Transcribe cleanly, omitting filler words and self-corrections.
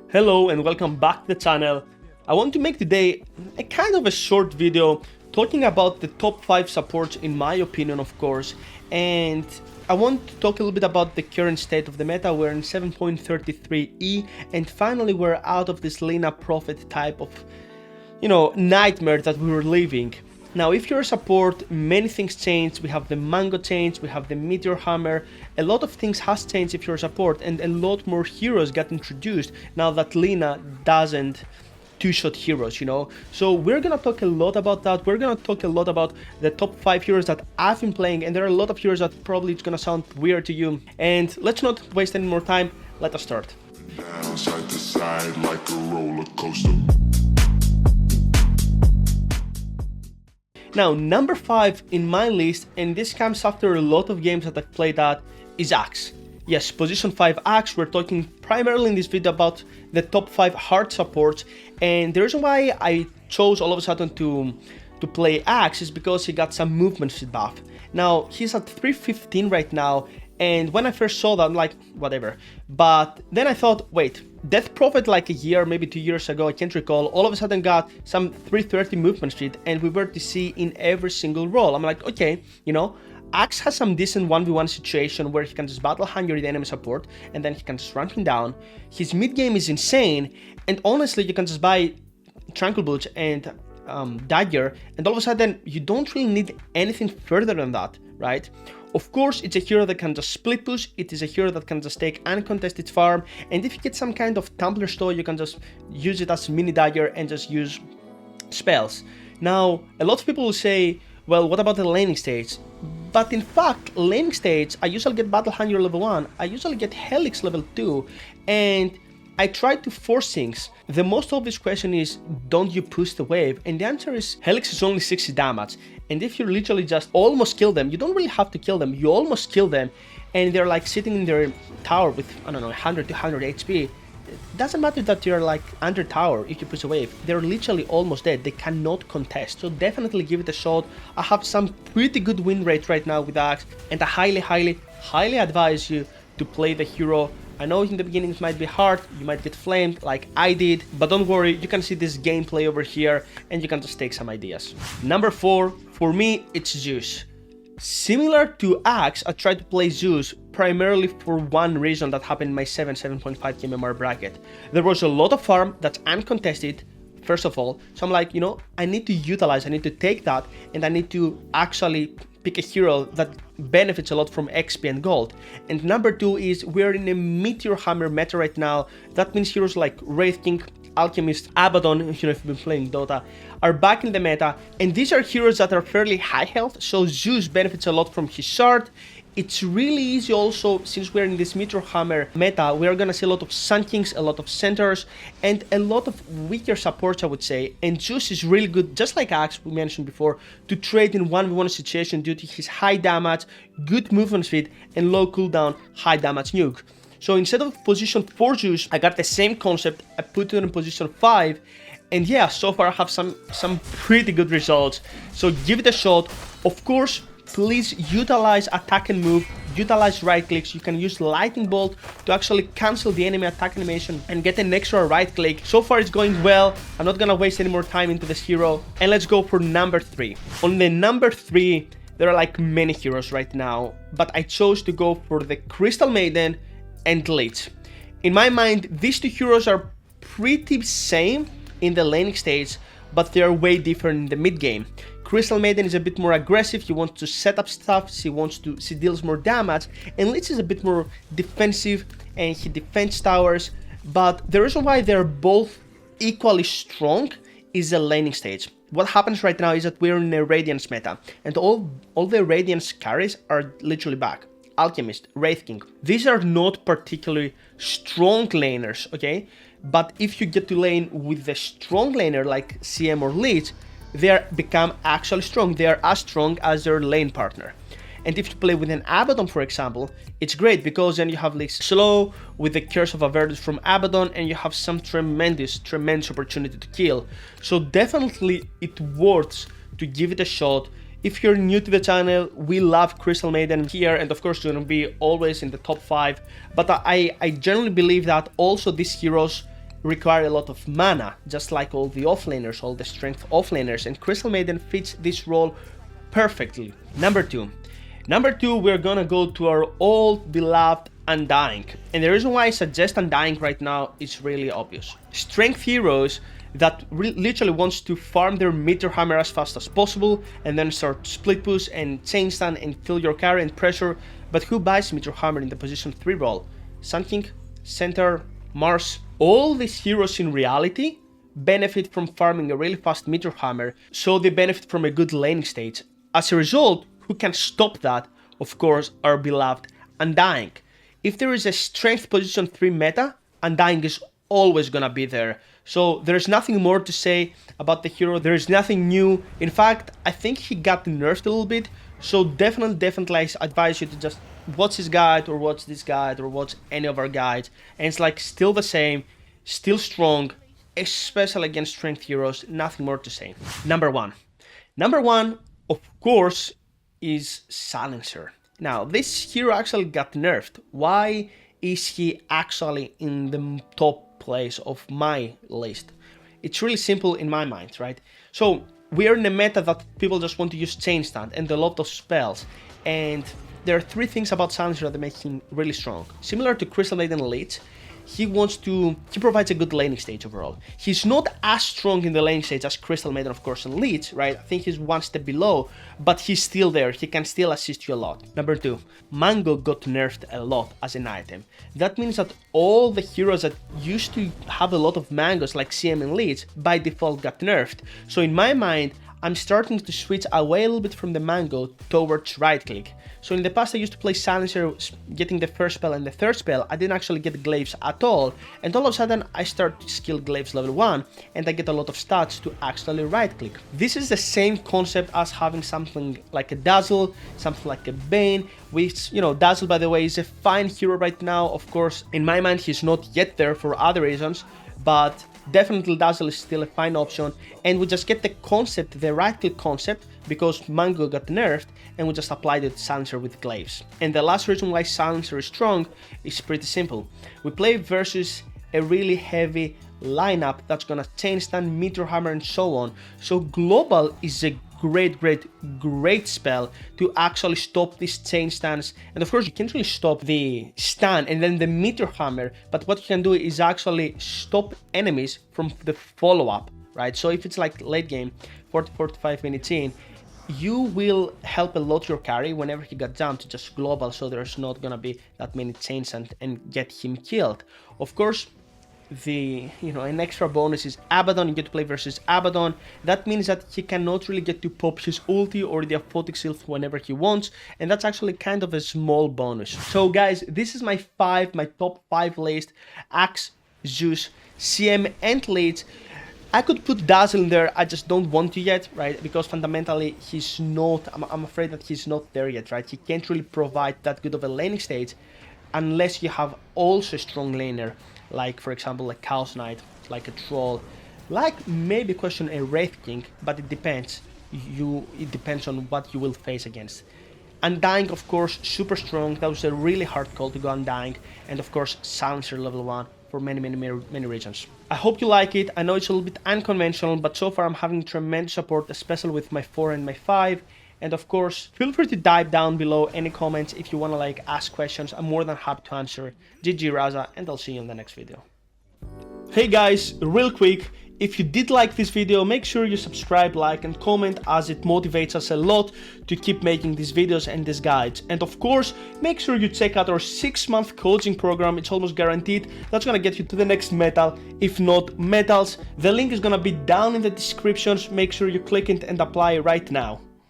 Hello and welcome back to the channel. I want to make today a kind of a short video talking about the top 5 supports in my opinion, of course, and I want to talk a little bit about the current state of the meta. We're in 7.33e and finally we're out of this Lina Prophet type of, nightmare that we were living. Now, if you're a support, many things change. We have the Mango change, we have the Meteor Hammer. A lot of things has changed if you're a support, and a lot more heroes got introduced now that Lina doesn't two-shot heroes, So we're gonna talk a lot about that. We're gonna talk a lot about the top 5 heroes that I've been playing, and there are a lot of heroes that probably it's gonna sound weird to you. And let's not waste any more time. Let us start. Down side to side like a roller coaster. Now, number 5 in my list, and this comes after a lot of games that I've played at, is Axe. Yes, position 5 Axe. We're talking primarily in this video about the top 5 hard supports, and the reason why I chose all of a sudden to play Axe is because he got some movement speed buff. Now, he's at 315 right now, and when I first saw that, I'm like, whatever. But then I thought, wait, Death Prophet like a year, maybe 2 years ago, I can't recall, all of a sudden got some 330 movement speed, and we were to see in every single role. I'm like, okay, Axe has some decent 1v1 situation where he can just battle hanger the enemy support, and then he can just run him down. His mid game is insane, and honestly, you can just buy Tranquil Boots and Dagger, and all of a sudden, you don't really need anything further than that, right? Of course, it's a hero that can just split push, it is a hero that can just take uncontested farm, and if you get some kind of Tumbler store, you can just use it as mini dagger and just use spells. Now, a lot of people will say, well, what about the laning stage? But in fact, laning stage, I usually get Battle Hanger level 1, I usually get Helix level 2, and I try to force things. The most obvious question is, don't you push the wave? And the answer is, Helix is only 60 damage. And if you literally just almost kill them, you don't really have to kill them, you almost kill them, and they're like sitting in their tower with, I don't know, 100 to 100 HP. It doesn't matter that you're like under tower if you push a wave, they're literally almost dead, they cannot contest. So definitely give it a shot. I have some pretty good win rate right now with Axe, and I highly advise you to play the hero. I know in the beginning it might be hard, you might get flamed like I did, but don't worry, you can see this gameplay over here and you can just take some ideas. Number 4, for me, it's Zeus. Similar to Axe, I tried to play Zeus primarily for one reason that happened in my 7.5 KMR bracket. There was a lot of farm that's uncontested, first of all, so I'm like, I need to take that, and I need to actually pick a hero that benefits a lot from XP and gold. And number 2 is we're in a Meteor Hammer meta right now. That means heroes like Wraith King, Alchemist, Abaddon, if you've been playing Dota, are back in the meta, and these are heroes that are fairly high health, so Zeus benefits a lot from his shard. It's really easy also, since we're in this Meteor Hammer meta, we're gonna see a lot of Sun Kings, a lot of Centers, and a lot of weaker supports, I would say. And Zeus is really good, just like Axe, we mentioned before, to trade in 1v1 situation due to his high damage, good movement speed, and low cooldown, high damage nuke. So instead of position 4 Zeus, I got the same concept, I put it in position 5, and yeah, so far I have some pretty good results. So give it a shot. Of course, please utilize attack and move, utilize right clicks. You can use Lightning Bolt to actually cancel the enemy attack animation and get an extra right click. So far it's going well. I'm not gonna waste any more time into this hero. And let's go for number 3. On the number 3, there are like many heroes right now, but I chose to go for the Crystal Maiden and Lich. In my mind, these two heroes are pretty same in the laning stage, but they are way different in the mid game. Crystal Maiden is a bit more aggressive, he wants to set up stuff, she deals more damage, and Lich is a bit more defensive and he defends towers, but the reason why they're both equally strong is the laning stage. What happens right now is that we're in a Radiance meta, and all the Radiance carries are literally back. Alchemist, Wraith King. These are not particularly strong laners, okay? But if you get to lane with the strong laner like CM or Lich, they become actually strong. They are as strong as their lane partner. And if you play with an Abaddon, for example, it's great because then you have like slow with the Curse of Avernus from Abaddon, and you have some tremendous opportunity to kill. So definitely it worth to give it a shot. If you're new to the channel, we love Crystal Maiden here, and of course, going to be always in the top 5. But I generally believe that also these heroes require a lot of mana, just like all the offlaners, all the strength offlaners, and Crystal Maiden fits this role perfectly. Number two, we're gonna go to our old beloved Undying, and the reason why I suggest Undying right now is really obvious. Strength heroes that literally wants to farm their meter hammer as fast as possible and then start split push and chain stun and kill your carry and pressure, but who buys meter hammer in the position 3 role? Sun King, Centaur, Mars. All these heroes in reality benefit from farming a really fast meter hammer, so they benefit from a good laning stage. As a result, who can stop that? Of course, our beloved Undying. If there is a strength position 3 meta, Undying is always gonna be there. So there's nothing more to say about the hero, there's nothing new. In fact, I think he got nerfed a little bit, so definitely I advise you to just watch his guide or watch this guide or watch any of our guides, and it's like still the same, still strong, especially against strength heroes, nothing more to say. Number one, of course, is Silencer. Now, this hero actually got nerfed. Why is he actually in the top place of my list? It's really simple in my mind, right? So we are in a meta that people just want to use chain stun and a lot of spells, and there are 3 things about Silencer that make him really strong. Similar to Crystal Maiden Elite, he provides a good laning stage overall. He's not as strong in the laning stage as Crystal Maiden, of course, and Leech, right? I think he's 1 step below, but he's still there. He can still assist you a lot. Number 2, Mango got nerfed a lot as an item. That means that all the heroes that used to have a lot of mangoes like CM and Leech by default got nerfed. So in my mind, I'm starting to switch away a little bit from the mango towards right click. So in the past I used to play Silencer getting the first spell and the third spell, I didn't actually get glaives at all, and all of a sudden I start to skill glaives level 1 and I get a lot of stats to actually right click. This is the same concept as having something like a Dazzle, something like a Bane, which, you know, Dazzle by the way is a fine hero right now. Of course, in my mind he's not yet there for other reasons, but definitely Dazzle is still a fine option, and we just get the concept, the right click concept, because Mango got nerfed, and we just applied it to Silencer with glaives. And the last reason why Silencer is strong is pretty simple. We play versus a really heavy lineup that's gonna chain stun, meter hammer, and so on. So global is a great spell to actually stop these chain stuns, and of course you can't really stop the stun and then the meter hammer, but what you can do is actually stop enemies from the follow-up, right? So if it's like late game, 40-45 minutes in, you will help a lot your carry whenever he got down to just global, so there's not gonna be that many chain stuns and get him killed. Of course, an extra bonus is Abaddon. You get to play versus Abaddon. That means that he cannot really get to pop his ulti or the aphotic sylph whenever he wants, and that's actually kind of a small bonus. So guys, this is my top 5 list: Axe, Zeus, CM, and Leech. I could put Dazzle in there, I just don't want to yet, right? Because fundamentally he's not, I'm afraid that he's not there yet, right? He can't really provide that good of a laning stage unless you have also a strong laner, like for example a Chaos Knight, like a Troll, like maybe question a Wraith King, but it depends. It depends on what you will face against. Undying, of course, super strong. That was a really hard call to go Undying, and of course Silencer level 1 for many reasons. I hope you like it. I know it's a little bit unconventional, but so far I'm having tremendous support, especially with my 4 and my 5. And of course, feel free to dive down below any comments if you want to ask questions. I'm more than happy to answer. GG Raza, and I'll see you in the next video. Hey guys, real quick, if you did like this video, make sure you subscribe, like, and comment, as it motivates us a lot to keep making these videos and these guides. And of course, make sure you check out our 6-month coaching program. It's almost guaranteed. That's gonna get you to the next metal, if not metals. The link is gonna be down in the descriptions. Make sure you click it and apply right now.